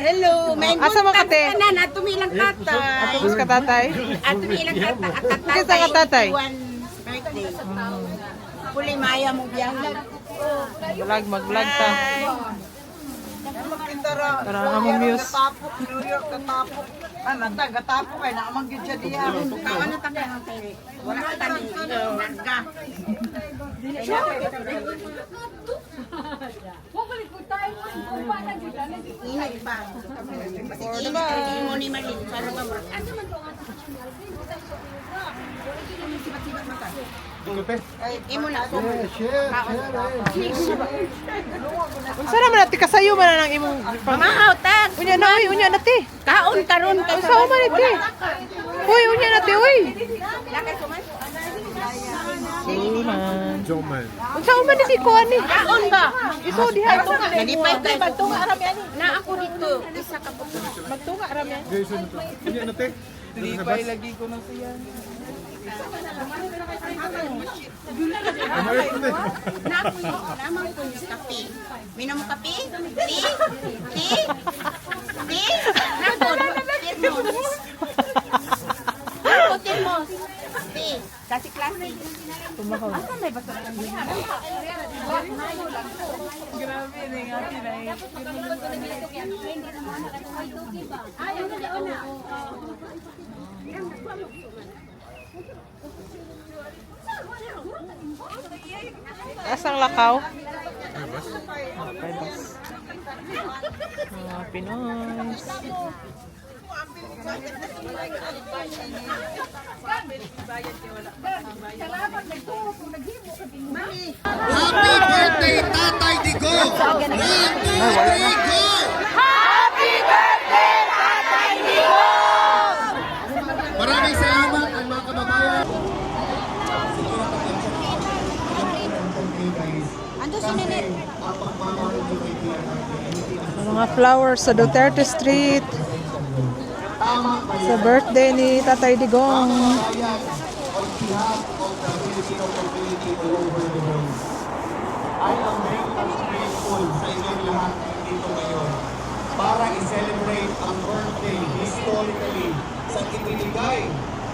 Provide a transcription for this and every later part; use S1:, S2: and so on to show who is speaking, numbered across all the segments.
S1: Hello, may
S2: Asa mo kate?
S1: tanan ato milang tatay.
S2: Atos ka tatay?
S1: Ato milang tatay.
S2: Kisa ka tatay?
S1: Birthday. Puli maya mo biyahe.
S2: Mag-vlog ta. Para among muse.
S3: Gatapo kay na amang gyud siya diha.
S1: Kaon na tabi ang tiri. Wala ka tani. Nagka. Inay pa. Inay mo ni Marin para mamra. Imo na.
S2: Unsa naman natin kasayo man nang imong
S1: Mamahaw tag.
S2: unya na uy, unya na ti.
S1: Kaon karon kay
S2: Unsa man ti? Uy, unya na ti uy.
S1: Lakay suman.
S2: Joman. Unsa man ni ko ani?
S1: Kaon ba?
S2: Iso diha to.
S1: Nalipay kay magtunga aram yan. Na ako dito. Isa ka po.
S2: Magtunga aram yan.
S4: Unya na te.
S2: Lipay lagi ko na siya.
S1: Naman ko yung kape. Minom mo kape? Tea? Tea? Tea? Nako, termos. Nako, termos. Tea. Kasi klase.
S2: Tumahaw.
S1: Asa may baso ng
S2: Grabe ni nga kinay. Asang lakaw? Mga Pinoy.
S4: Happy birthday, Tatay Digo! 1, 2, 3, go! Maraming salamat ang mga kababayan.
S2: Mga flowers sa Duterte Street. Sa birthday ni Tatay Digong.
S4: I am very much grateful sa inyong lahat dito ngayon para i-celebrate ang birthday historically sa ibinigay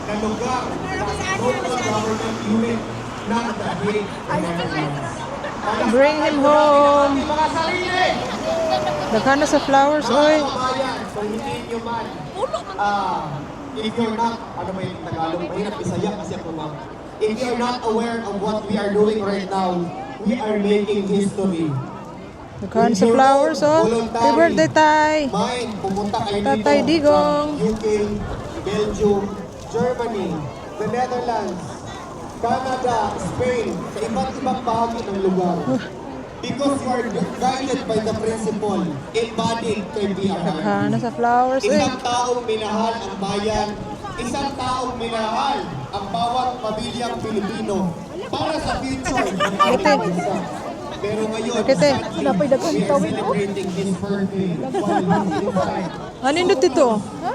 S4: na lugar ng local government unit ng The Hague, Netherlands.
S2: Bring him home.
S4: Mga sarili!
S2: Daghan na sa flowers, oy.
S4: Kababayan, kung hindi nyo man, if you're not, ano ba yung Tagalog? Mahirap Bisaya kasi ako ma'am. If you're not aware of what we are doing right now, we are making history.
S2: Daghan sa flowers, oh. Happy birthday, Tay.
S4: Mine, pumunta kayo dito
S2: Tatay Digong.
S4: from UK, Belgium, Germany, the Netherlands, Canada, Spain, sa iba't ibang bahagi ng lugar. Because you are guided by the principle embodied kay PRR.
S2: Daghan na sa flowers, eh.
S4: Isang taong minahal ang bayan, isang taong minahal ang bawat pamilyang Pilipino para sa future ng ating bansa. Pero ngayon,
S2: Bakit, eh?
S4: we are celebrating his birthday while he's inside
S2: Ano yun dito?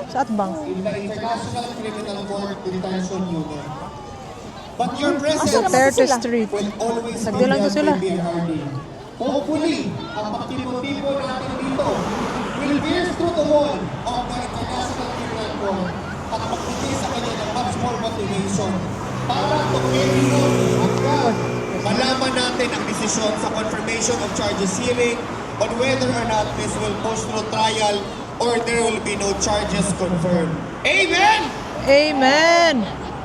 S2: Sa Atbang.
S4: in the International Criminal Court Detention Unit. But your presence
S2: Duterte Street.
S4: will always be
S2: Nagdilang to
S4: there
S2: sila.
S4: with PRRD. Hopefully, ang pagtipon-tipon natin dito will pierce through the wall of the International Criminal Court at magbigay sa kanya ng much more motivation para tumitinod hanggang malaman natin ang desisyon sa confirmation of charges hearing on whether or not this will push through trial or there will be no charges confirmed. Amen!
S2: Amen!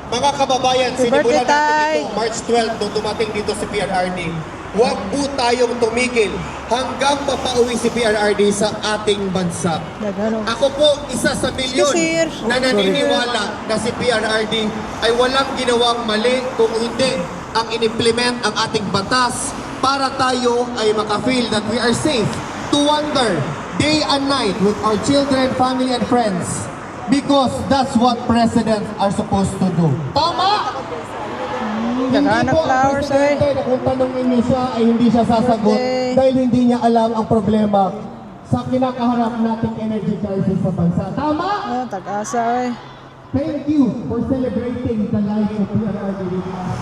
S4: Mga kababayan,
S2: Happy
S4: sinimulan
S2: birthday,
S4: natin
S2: Tay!
S4: ito March 12 nung dumating dito si PRRD. Huwag po tayong tumigil hanggang mapauwi si PRRD sa ating bansa.
S2: Daghan, oh.
S4: Ako po, isa sa milyon
S2: Sir.
S4: na naniniwala na si PRRD ay walang ginawang mali kung hindi ang in-implement ang ating batas para tayo ay maka-feel that we are safe to wander day and night with our children, family, and friends. Because that's what presidents are supposed to do. Tama!
S2: Daghan na flowers, eh.
S4: na kung tanongin niyo siya ay hindi siya sasagot
S2: Okay.
S4: dahil hindi niya alam ang problema sa kinakaharap nating energy crisis sa bansa. Tama!
S2: Oh, tag-asa, eh.
S4: Thank you for celebrating the life of PRRD with us.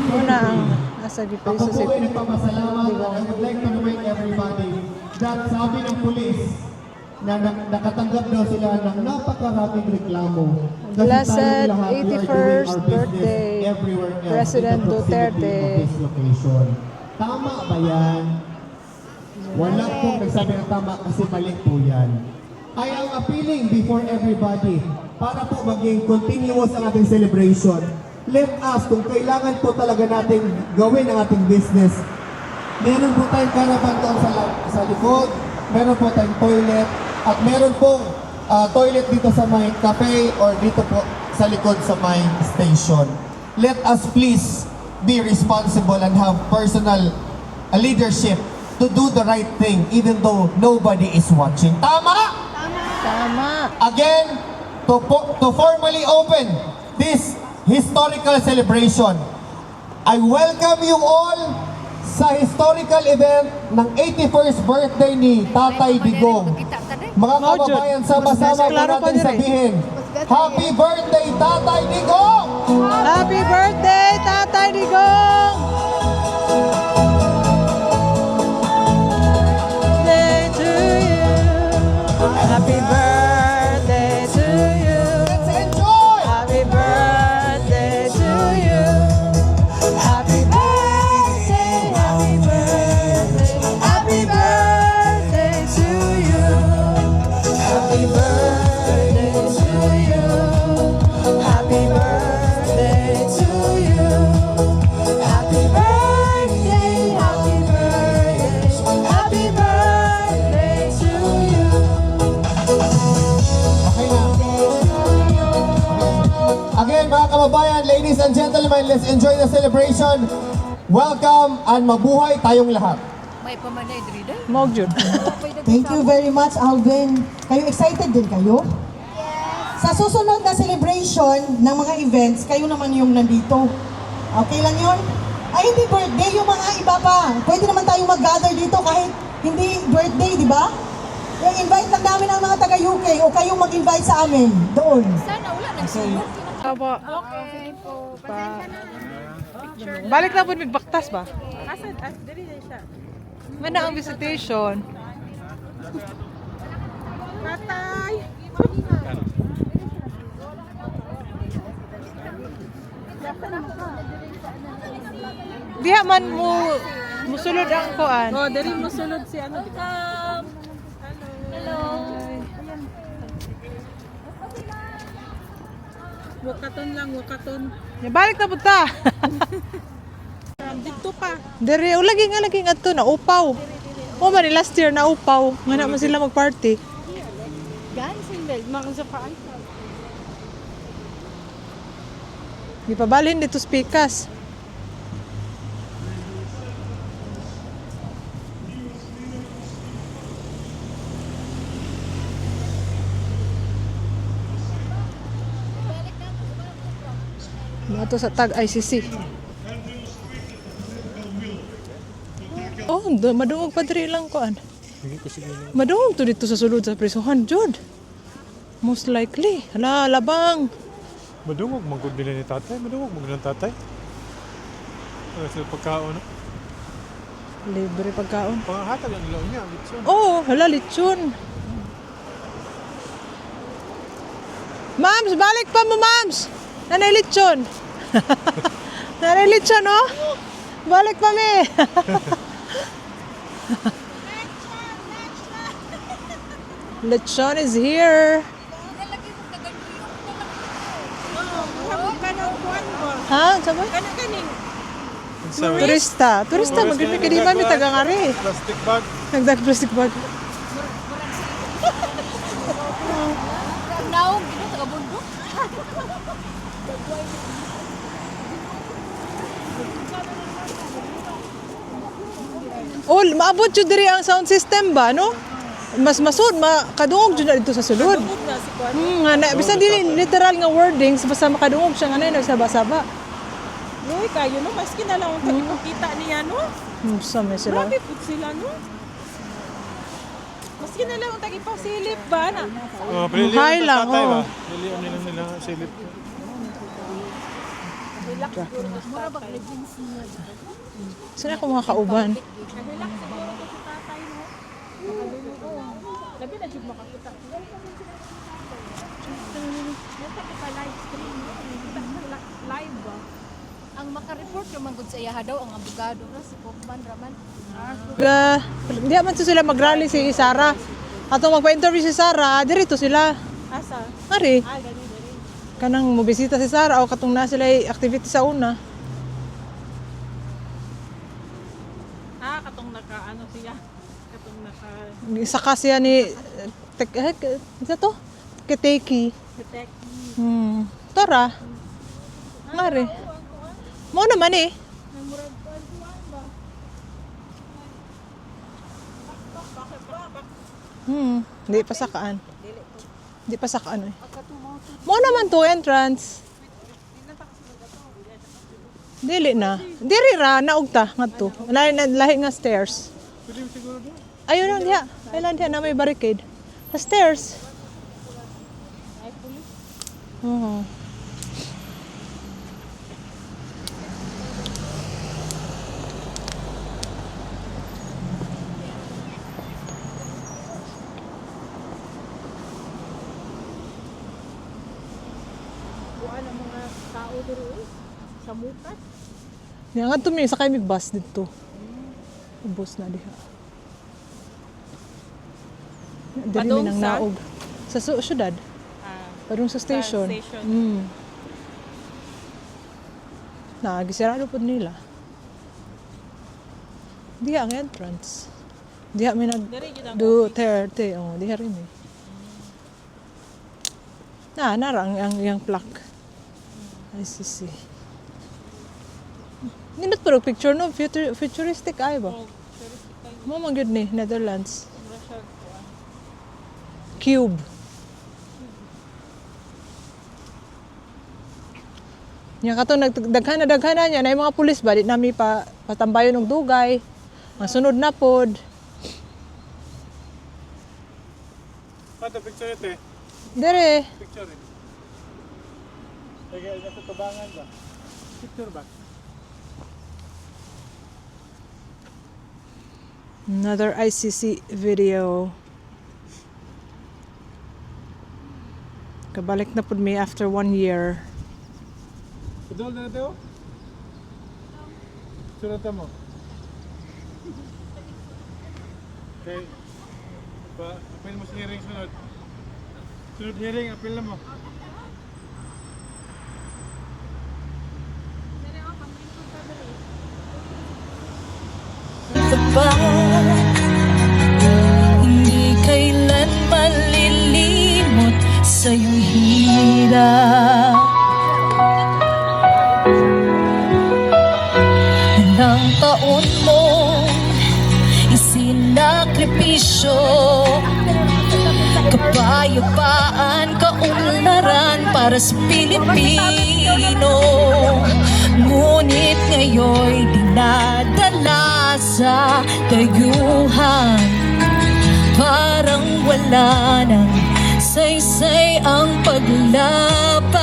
S2: Una ang nasa
S4: Ako
S2: gipiso si
S4: po ay nagpapasalamat and I would like to remind everybody that sabi ng pulis, na nakatanggap daw sila ng napakaraming reklamo. Kasi
S2: Blessed
S4: tayong lahat, we are doing
S2: 81st
S4: our
S2: birthday,
S4: business everywhere else
S2: President
S4: in the proximity
S2: Duterte.
S4: of this location. Tama ba yan? Wala pong nagsabi ng tama kasi mali po yan. I am appealing before everybody para po maging continuous ang ating celebration. Let us, kung kailangan po talaga nating gawin ang ating business, meron po tayong caravan doon sa likod, meron po tayong toilet, at meron pong toilet dito sa may cafe or dito po sa likod sa may station. Let us please be responsible and have personal leadership to do the right thing even though nobody is watching. Tama?
S2: Tama.
S4: Again, to formally open this historical celebration, I welcome you all sa historical event ng 81st birthday ni Tatay Digong. Mga kababayan, sama-sama po natin sabihin, Happy birthday, Tatay Digong!
S2: Happy birthday, Tatay Digong! Day to you. Happy birthday to you.
S4: Let's enjoy!
S2: Happy birthday to you. Happy birthday, happy birthday, happy birthday to you. Happy birthday to you. Happy birthday to you. Happy birthday, happy birthday, happy birthday to you.
S4: Okay na. Again, mga kababayan, ladies and gentlemen, let's enjoy the celebration. Welcome and mabuhay tayong lahat.
S5: May pamanay diri day.
S2: Mog Jud.
S6: Thank you very much, Alvin. Kayo excited din kayo? Sa susunod na celebration ng mga events, kayo naman yung nandito. Okay lang yun? Ay, hindi birthday, yung mga iba pa. Pwede naman tayo mag-gather dito kahit hindi birthday, di ba? Yung invite lang namin ang mga taga-UK o kayong mag-invite sa amin doon.
S5: Sana wala nagsulod.
S2: Aba.
S5: Okay po. Pasensya na.
S2: Balik na po nagbaktas ba? Asan? Dali na siya. Mana ang visitation? Patay! Diha man mo musulod ang kuan. Oh, dali musulod si ano. Hello.
S7: Wakaton lang, wakaton.
S2: Ya balik na punta.
S7: Dito pa.
S2: Dere lagi nga adto na upaw. O ba ni last year na upaw. Nga na man sila mag-party.
S7: Guys, hindi. Makasapaan.
S2: Di pa balhin dito speakers. Ato sa tag ICC. Oh, madungog pa diri lang kuan. Madungog to dito sa sulod sa prisuhan, Jud. Most likely. Hala, labang.
S8: Madungog magod nila ni tatay, madungog magod ng tatay. Ano sila pagkaon? No?
S2: Libre pagkaon.
S8: Pangahatag ang ilaw niya, litson.
S2: Oh, hala, lechon. Mams, balik pa mo, Mams. Nanay lechon. Nanay lechon, oh. Balik pa mi. Lechon is here. Ha? Sabi? Turista. Turista, maganda ka di man, may taga-ngari.
S8: Plastic bag.
S2: Nagdag-plastic bag.
S5: Naong gino taga bundok.
S2: Oh, maabot jud diri ang sound system ba, no? Mas masud makadungog jud na dito sa sulod. Nga na bisan dili literal nga wordings basta makadungog siya nga na nagsaba-saba.
S7: Uy, kayo no, maski na lang ang tagipakita niya no.
S2: Sa may sila.
S7: Grabe po sila no. Maski na lang ang tagipasilip ba na.
S8: Pili
S2: Hi lang,
S8: tatay
S2: oh.
S8: ba? Pili nila silip.
S2: Saan ako mga kauban?
S7: Labi na jud makakita. Nasa kita live stream. Kita live ba?
S5: Ang makareport naman gud sa iya daw ang abogado na si Pogman Raman.
S2: Di man to sila mag-rally si Sara. Atong magpa-interview si Sara, dirito sila.
S7: Asa?
S2: Ari,
S7: Gani.
S2: kanang mobisita si Sara o katong na sila activity sa una.
S7: Katong naka siya. Katong naka
S2: Saka siya ni isa to? Kiteki.
S7: detect.
S2: Tara. Ngari. Mo naman eh. Di pa sakaan. Di pa sakaan eh. Mo naman to entrance. Dili na. Diri ra naugta ngadto. Lahi nga stairs. Ayun lang diha. Ayun diha na may barricade. Sa stairs. Oo.
S7: Kuan ang mga tao diri sa mukat.
S2: Nga nga to mi sakay mi bus dito. Bus na diha. Dili
S7: Padung
S2: mi nang
S7: sa?
S2: naog. Sa syudad. Padung sa station.
S7: station.
S2: Gisirado po nila. Diha ang entrance. Diha mi nag
S7: Diri gyud ang
S2: Duterte. Diha rin eh. Nara ang plaque. ICC. Nindot pa rin picture no? Futuristic ay ba? Mo man gyud ni Netherlands. Cube. Nya kato nagdaghan na niya na yung mga pulis ba di nami patambayon og dugay. Ang sunod na pod.
S8: Pato picture ito eh.
S2: Dere.
S8: Picture eh. Lagay na sa tubangan ba? Picture ba?
S2: Another ICC video. Kabalik na pod mi after 1 year.
S8: Idol na ito? Sunod mo. Okay. Apil mo sa hearing sunod. Sunod hearing, apil na mo.
S9: Hindi kailan malilimot sa iyong hirap. Ilang taon mo isinakripisyo, kapayapaan, kaunlaran para sa Pilipino. Ngunit ngayon'y dinadala sa dayuhan. Parang wala nang saysay ang paglaban.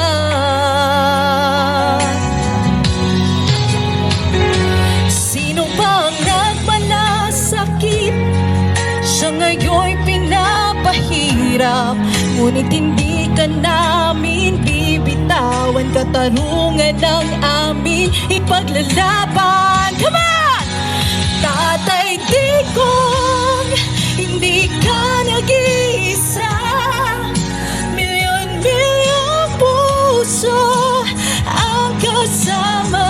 S9: Sino bang nagmalasakit? Siya ngayon'y pinapahirap. Ngunit hindi ka namin bibitawan. Katarungan ang amin ipaglalaban. Come on! Tatay Digong, hindi ka nag-iisa. Milyon-milyong puso ang kasama.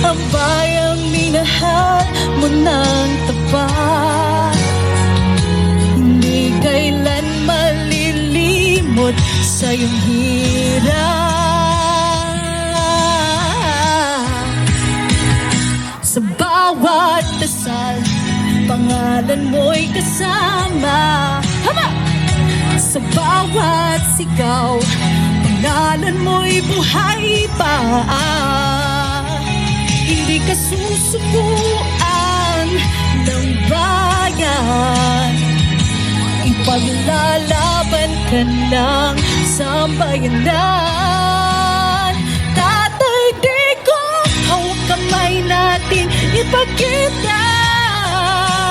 S9: Ang bayang minahal mo ng tapat. Hindi kailan malilimot sa iyong hirap. Sa bawat dasal, pangalan mo'y kasama. Hama! Sa bawat sigaw, pangalan mo'y buhay pa. Hindi ka susubuan ng bayan. Ipaglalaban ka ng sambayanan. Tatay Digong, hawak kamay natin ipagkita.